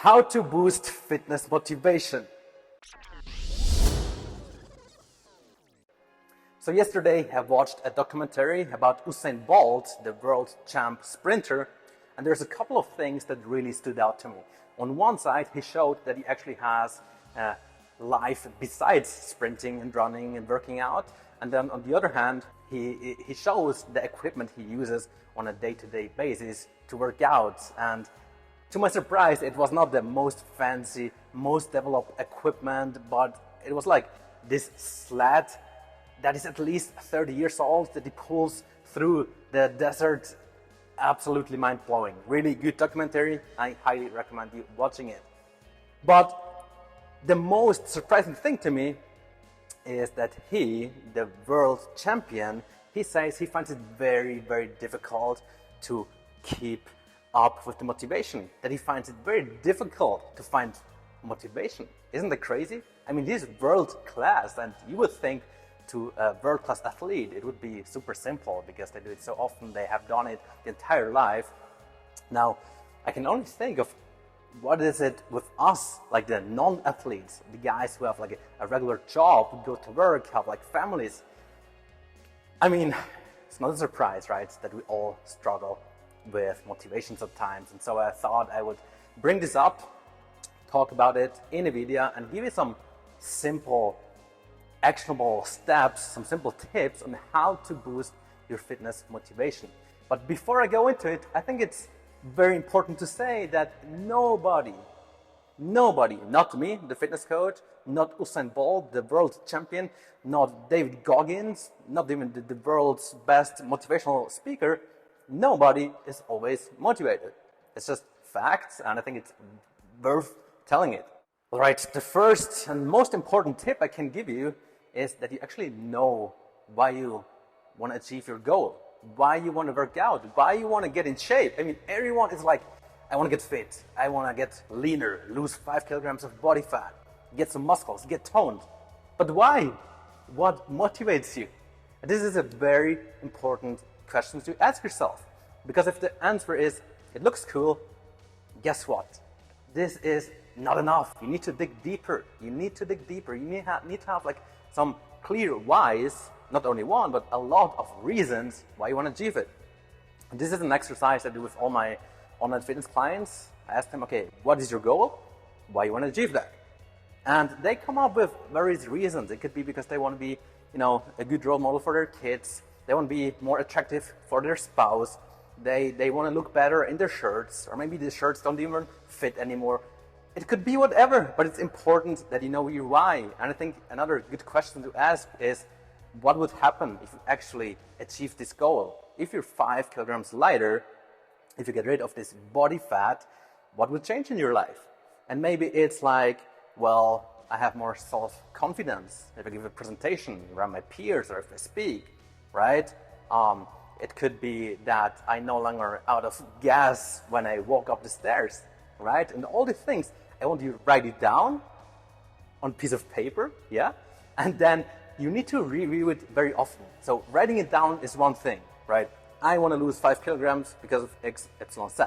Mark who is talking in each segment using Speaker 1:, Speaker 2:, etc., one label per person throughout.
Speaker 1: How to boost fitness motivation. So yesterday I watched a documentary about Usain Bolt, the world champ sprinter, and there's a couple of things that really stood out to me. On one side, he showed that he actually has a life besides sprinting and running and working out. And then on the other hand, he shows the equipment he uses on a day-to-day basis to work out. And to my surprise, it was not the most fancy, most developed equipment, but it was like this sled that is at least 30 years old that he pulls through the desert. Absolutely mind-blowing. Really good documentary. I highly recommend you watching it. But the most surprising thing to me is that he, the world champion, he says he finds it very, very difficult to keep up with the motivation. That he finds it very difficult to find motivation. Isn't that crazy? I mean, he's world class, and you would think to a world-class athlete it would be super simple because they do it so often, they have done it the entire life. Now, I can only think of what is it with us, like the non-athletes, the guys who have like a regular job, who go to work, have like families. I mean, it's not a surprise, right, that we all struggle with motivation sometimes. And so I thought I would bring this up, talk about it in a video, and give you some simple actionable steps, some simple tips on how to boost your fitness motivation. But before I go into it, I think it's very important to say that nobody, not me, the fitness coach, not Usain Bolt, the world champion, not David Goggins, not even the world's best motivational speaker, nobody is always motivated. It's just facts, and I think it's worth telling it. All right, the first and most important tip I can give you is that you actually know why you want to achieve your goal, why you want to work out, why you want to get in shape. I mean, everyone is like, I want to get fit, I want to get leaner, lose 5 kilograms of body fat, get some muscles, get toned. But why? What motivates you? And this is a very important question to ask yourself. Because if the answer is, it looks cool, guess what? This is not enough. You need to dig deeper. You need to dig deeper. You need to have like some clear whys, not only one, but a lot of reasons why you want to achieve it. And this is an exercise I do with all my online fitness clients. I ask them, okay, what is your goal? Why you want to achieve that? And they come up with various reasons. It could be because they want to be, a good role model for their kids. They want to be more attractive for their spouse. They want to look better in their shirts, or maybe the shirts don't even fit anymore. It could be whatever, but it's important that you know your why. And I think another good question to ask is, what would happen if you actually achieve this goal? If you're 5 kilograms lighter, if you get rid of this body fat, what would change in your life? And maybe it's like, well, I have more self-confidence if I give a presentation around my peers or if I speak, right? It could be that I no longer out of gas when I walk up the stairs, right? And all these things, I want you to write it down on a piece of paper, yeah? And then you need to review it very often. So writing it down is one thing, right? I want to lose 5 kilograms because of X, Y, Z.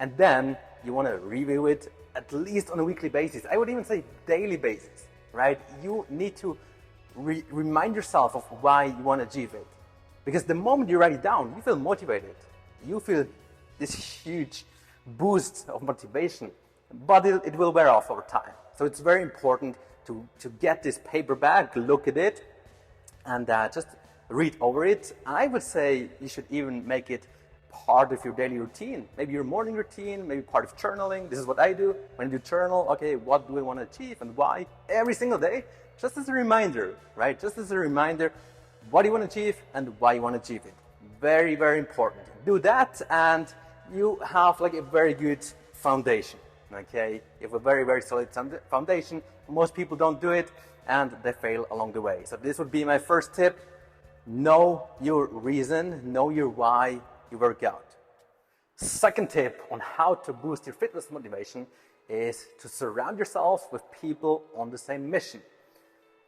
Speaker 1: And then you want to review it at least on a weekly basis. I would even say daily basis, right? You need to remind yourself of why you want to achieve it. Because the moment you write it down, you feel motivated. You feel this huge boost of motivation, but it will wear off over time. So it's very important to get this paper back, look at it, and just read over it. I would say you should even make it part of your daily routine. Maybe your morning routine, maybe part of journaling. This is what I do. When I do journal, okay, what do I want to achieve and why? Every single day, just as a reminder, right? Just as a reminder, what you want to achieve and why you want to achieve it. Very, very important. Do that and you have like a very good foundation, okay? You have a very, very solid foundation. Most people don't do it and they fail along the way. So this would be my first tip. Know your reason, know your why you work out. Second tip on how to boost your fitness motivation is to surround yourself with people on the same mission.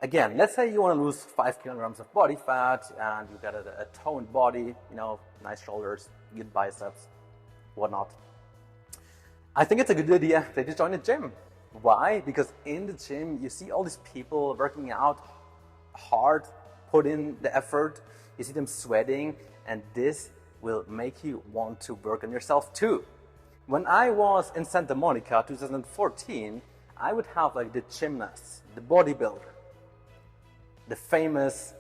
Speaker 1: Again, let's say you want to lose 5 kilograms of body fat and you got a toned body, nice shoulders, good biceps, whatnot. I think it's a good idea that you join a gym. Why? Because in the gym, you see all these people working out hard, put in the effort, you see them sweating, and this will make you want to work on yourself too. When I was in Santa Monica 2014, I would have like the gymnast, the bodybuilder, the famous,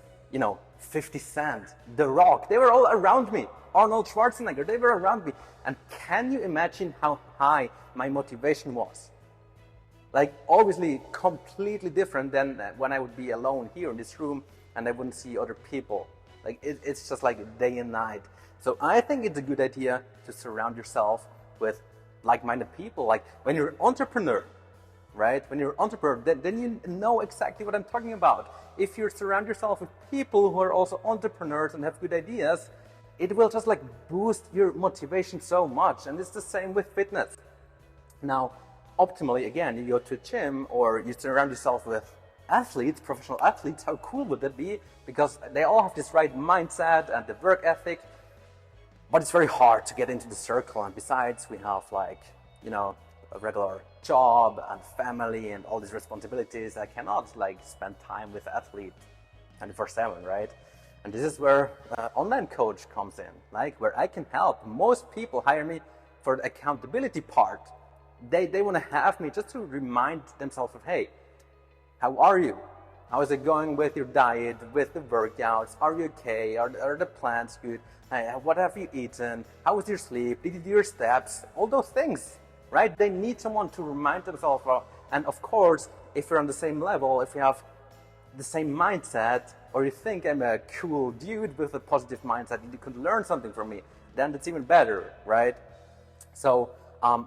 Speaker 1: 50 Cent, The Rock. They were all around me. Arnold Schwarzenegger, they were around me. And can you imagine how high my motivation was? Like, obviously completely different than when I would be alone here in this room and I wouldn't see other people. Like, it's just like day and night. So I think it's a good idea to surround yourself with like-minded people. Like, when you're an entrepreneur, right? When you're an entrepreneur, then you know exactly what I'm talking about. If you surround yourself with people who are also entrepreneurs and have good ideas, it will just like boost your motivation so much. And it's the same with fitness. Now, optimally, again, you go to a gym or you surround yourself with athletes, professional athletes. How cool would that be? Because they all have this right mindset and the work ethic. But it's very hard to get into the circle. And besides, we have like, a regular job and family and all these responsibilities. I cannot like spend time with athletes 24/7, right? And this is where online coach comes in, like where I can help. Most people hire me for the accountability part. They want to have me just to remind themselves of, hey, how are you? How is it going with your diet, with the workouts? Are you okay? Are the plans good? What have you eaten? How was your sleep? Did you do your steps? All those things, right? They need someone to remind themselves of. And of course, if you're on the same level, if you have the same mindset, or you think I'm a cool dude with a positive mindset, you could learn something from me, then that's even better, right? So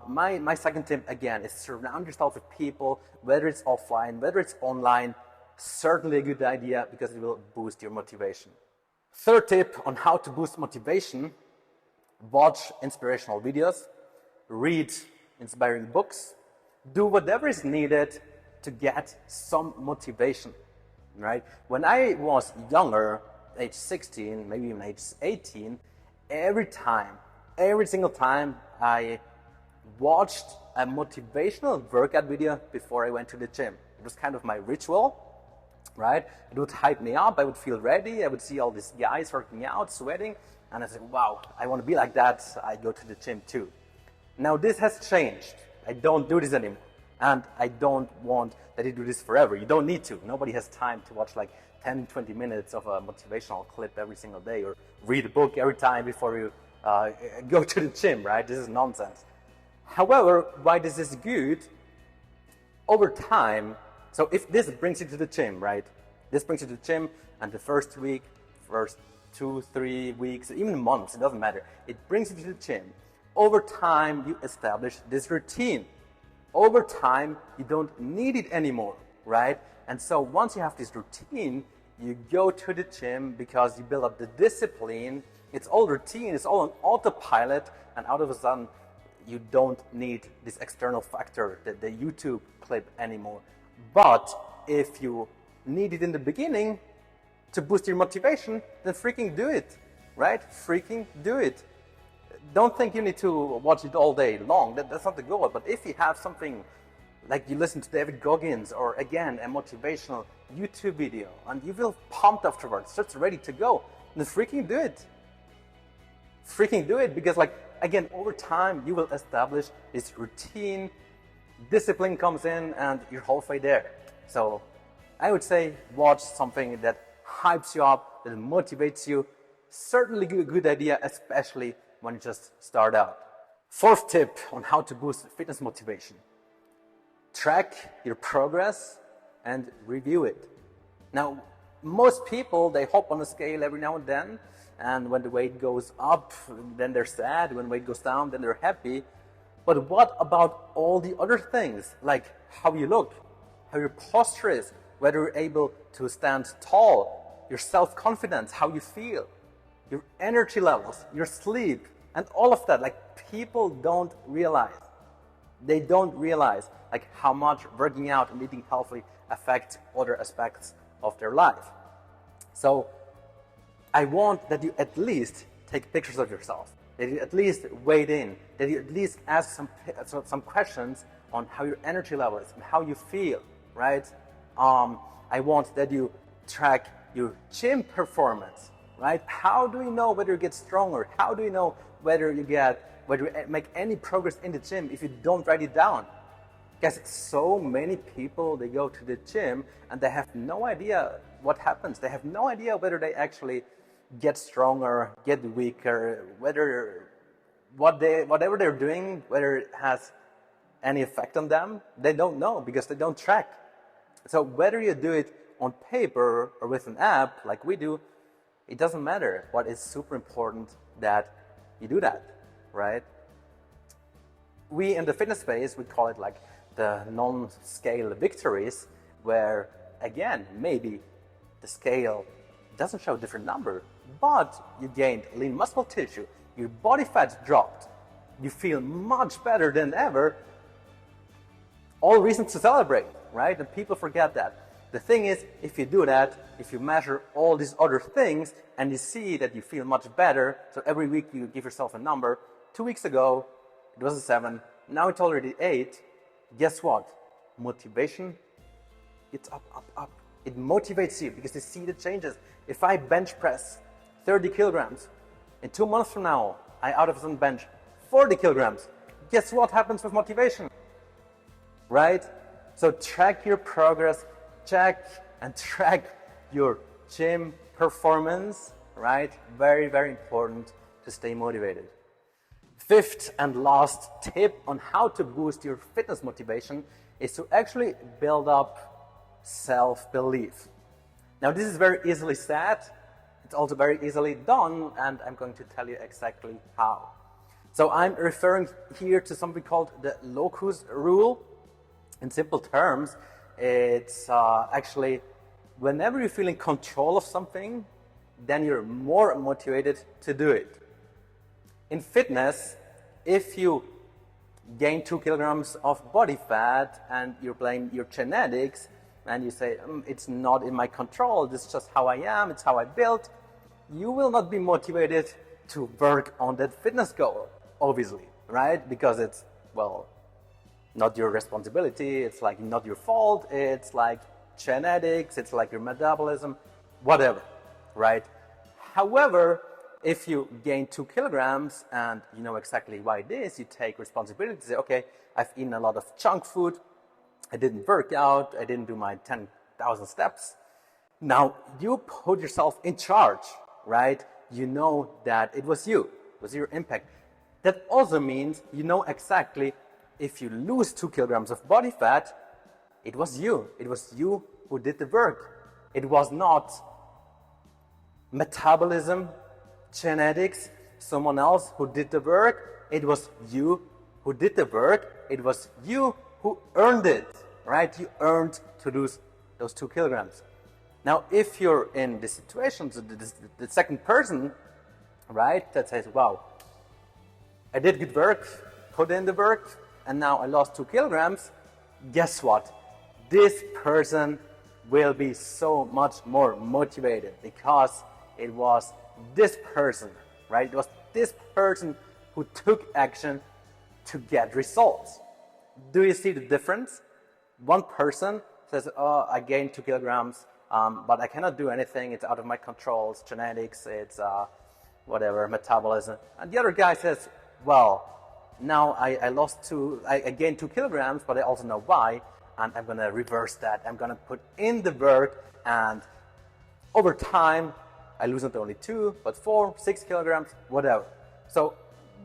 Speaker 1: my second tip, again, is surround yourself with people, whether it's offline, whether it's online. Certainly a good idea because it will boost your motivation. Third tip on how to boost motivation: watch inspirational videos, read inspiring books, do whatever is needed to get some motivation, right? When I was younger, age 16, maybe even age 18, every single time I watched a motivational workout video before I went to the gym. It was kind of my ritual, right? It would hype me up, I would feel ready, I would see all these guys working out, sweating, and I said, wow, I want to be like that, I go to the gym too. Now this has changed. I don't do this anymore. And I don't want that you do this forever. You don't need to. Nobody has time to watch like 10, 20 minutes of a motivational clip every single day or read a book every time before you go to the gym, right? This is nonsense. However, why this is good, over time, so if this brings you to the gym, right? This brings you to the gym, and the first week, first 2, 3 weeks, even months, it doesn't matter. It brings you to the gym. Over time, you establish this routine. Over time, you don't need it anymore, right? And so once you have this routine, you go to the gym because you build up the discipline. It's all routine, it's all on autopilot, and out of a sudden, you don't need this external factor, the YouTube clip anymore. But if you need it in the beginning to boost your motivation, then freaking do it, right? Freaking do it. Don't think you need to watch it all day long. That's not the goal. But if you have something like you listen to David Goggins or again a motivational YouTube video and you feel pumped afterwards, just ready to go, then freaking do it. Freaking do it, because like again, over time you will establish this routine, discipline comes in, and you're halfway there. So I would say watch something that hypes you up, that motivates you. Certainly a good idea, especially when you just start out. Fourth tip on how to boost fitness motivation: track your progress and review it. Now, most people, they hop on a scale every now and then, and when the weight goes up, then they're sad. When weight goes down, then they're happy. But what about all the other things, like how you look, how your posture is, whether you're able to stand tall, your self-confidence, how you feel, your energy levels, your sleep, and all of that? Like, people don't realize. They don't realize like how much working out and eating healthy affects other aspects of their life. So I want that you at least take pictures of yourself. that you at least weighed in, that you at least ask some questions on how your energy level is and how you feel, right? I want that you track your gym performance, right? How do you know whether you get stronger? How do you know whether you make any progress in the gym if you don't write it down? Because so many people, they go to the gym and they have no idea what happens. They have no idea whether they actually get stronger, get weaker, whatever they're doing, whether it has any effect on them. They don't know because they don't track. So whether you do it on paper or with an app like we do, it doesn't matter. What is super important that you do that, right? We in the fitness space, we call it like the non-scale victories, where again, maybe the scale doesn't show a different number, but you gained lean muscle tissue, your body fat dropped, you feel much better than ever. All reasons to celebrate, right? And people forget that. The thing is, if you do that, if you measure all these other things and you see that you feel much better, so every week you give yourself a number. 2 weeks ago, it was a 7, now it's already 8. Guess what? Motivation, it's up, up, up. It motivates you because you see the changes. If I bench press 30 kilograms, in 2 months from now, I out of a sudden bench 40 kilograms. Guess what happens with motivation? Right? So track your progress, check and track your gym performance, right? Very, very important to stay motivated. Fifth and last tip on how to boost your fitness motivation is to actually build up self-belief. Now, this is very easily said. It's also very easily done, and I'm going to tell you exactly how. So I'm referring here to something called the locus rule. In simple terms, it's actually whenever you feel in control of something, then you're more motivated to do it. In fitness, if you gain 2 kilograms of body fat and you blame your genetics and you say, it's not in my control, this is just how I am, it's how I built, you will not be motivated to work on that fitness goal, obviously, right? Because it's, well, not your responsibility, it's like not your fault, it's like genetics, it's like your metabolism, whatever, right? However, if you gain 2 kilograms and you know exactly why it is, you take responsibility to say, okay, I've eaten a lot of junk food, I didn't work out, I didn't do my 10,000 steps. Now you put yourself in charge, right? You know that it was you, it was your impact. That also means you know exactly if you lose 2 kilograms of body fat, it was you. It was you who did the work. It was not metabolism, genetics, someone else who did the work. It was you who did the work. It was you who earned it, right? You earned to lose those 2 kilograms. Now, if you're in this situation, so the second person, right, that says, wow, I did good work, put in the work, and now I lost 2 kilograms, guess what? This person will be so much more motivated because it was this person, right? It was this person who took action to get results. Do you see the difference? One person says, oh, I gained 2 kilograms, but I cannot do anything. It's out of my control. It's genetics. It's whatever, metabolism. And the other guy says, well, now I gained 2 kilograms, but I also know why, and I'm going to reverse that. I'm going to put in the work, and over time, I lose not only 2, but 4, 6 kilograms, whatever. So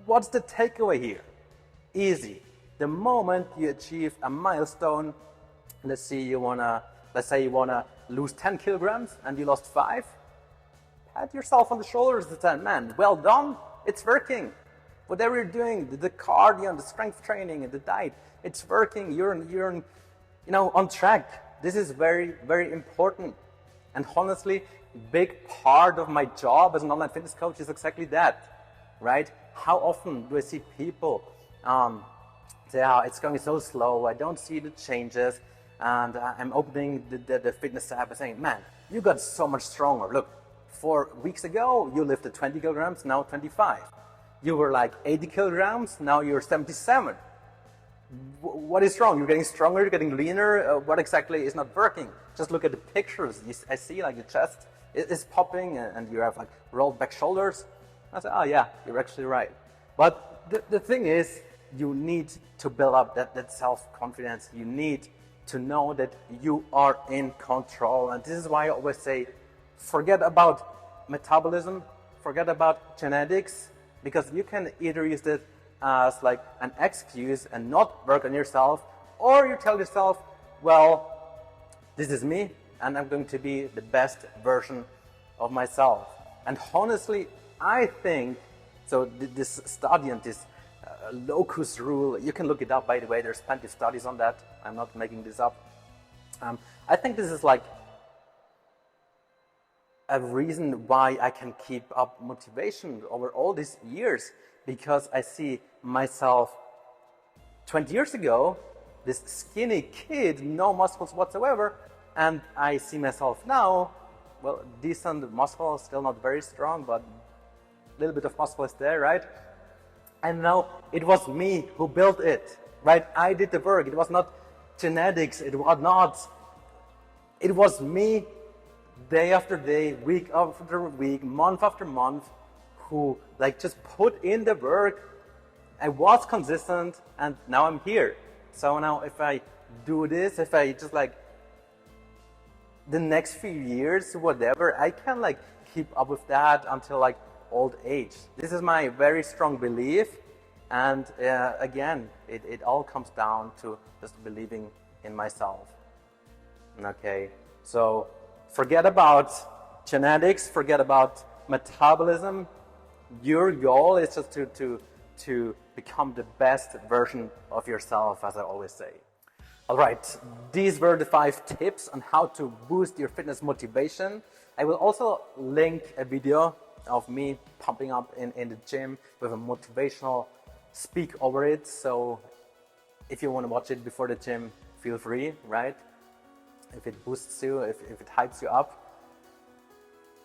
Speaker 1: what's the takeaway here? Easy. The moment you achieve a milestone, let's say you wanna lose 10 kilograms and you lost 5, pat yourself on the shoulders and say, man, well done, it's working. Whatever you're doing, the cardio and the strength training and the diet, it's working. You're on track. This is very, very important. And honestly, big part of my job as an online fitness coach is exactly that, right? How often do I see people say, oh, it's going so slow, I don't see the changes, and I'm opening the fitness app and saying, man, you got so much stronger. Look, 4 weeks ago, you lifted 20 kilograms, now 25. You were like 80 kilograms, now you're 77. What is wrong? You're getting stronger, you're getting leaner. What exactly is not working? Just look at the pictures. I see like your chest is popping and you have like rolled back shoulders. I say, oh yeah, you're actually right. But the thing is, you need to build up that self-confidence. You need to know that you are in control. And this is why I always say, forget about metabolism, forget about genetics, because you can either use it as like an excuse and not work on yourself, or you tell yourself, well, this is me and I'm going to be the best version of myself. And honestly, I think, so this study and this locus rule, you can look it up, by the way, there's plenty of studies on that, I'm not making this up. I think this is like a reason why I can keep up motivation over all these years, because I see myself 20 years ago, this skinny kid, no muscles whatsoever, and I see myself now, well, decent muscle, still not very strong, but a little bit of muscle is there, right? And now it was me who built it, right? I did the work. It was not genetics. It was me, day after day, week after week, month after month, who like just put in the work. I was consistent, and now I'm here. So now if I do this, if I just like the next few years, whatever, I can like keep up with that until like old age. This is my very strong belief, and again, it all comes down to just believing in myself. Okay, so forget about genetics, forget about metabolism. Your goal is just to become the best version of yourself, as I always say. All right, these were the 5 tips on how to boost your fitness motivation. I will also link a video of me pumping up in the gym with a motivational speak over it. So if you want to watch it before the gym, feel free, right? If it boosts you, if it hypes you up.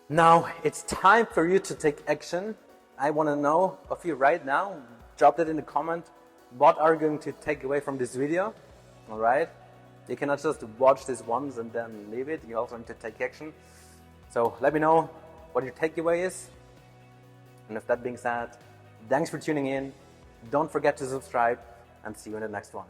Speaker 1: Now it's time for you to take action. I want to know of you right now. Drop that in the comment. What are you going to take away from this video? All right? You cannot just watch this once and then leave it. You also need to take action. So let me know what your takeaway is. And with that being said, thanks for tuning in. Don't forget to subscribe, and see you in the next one.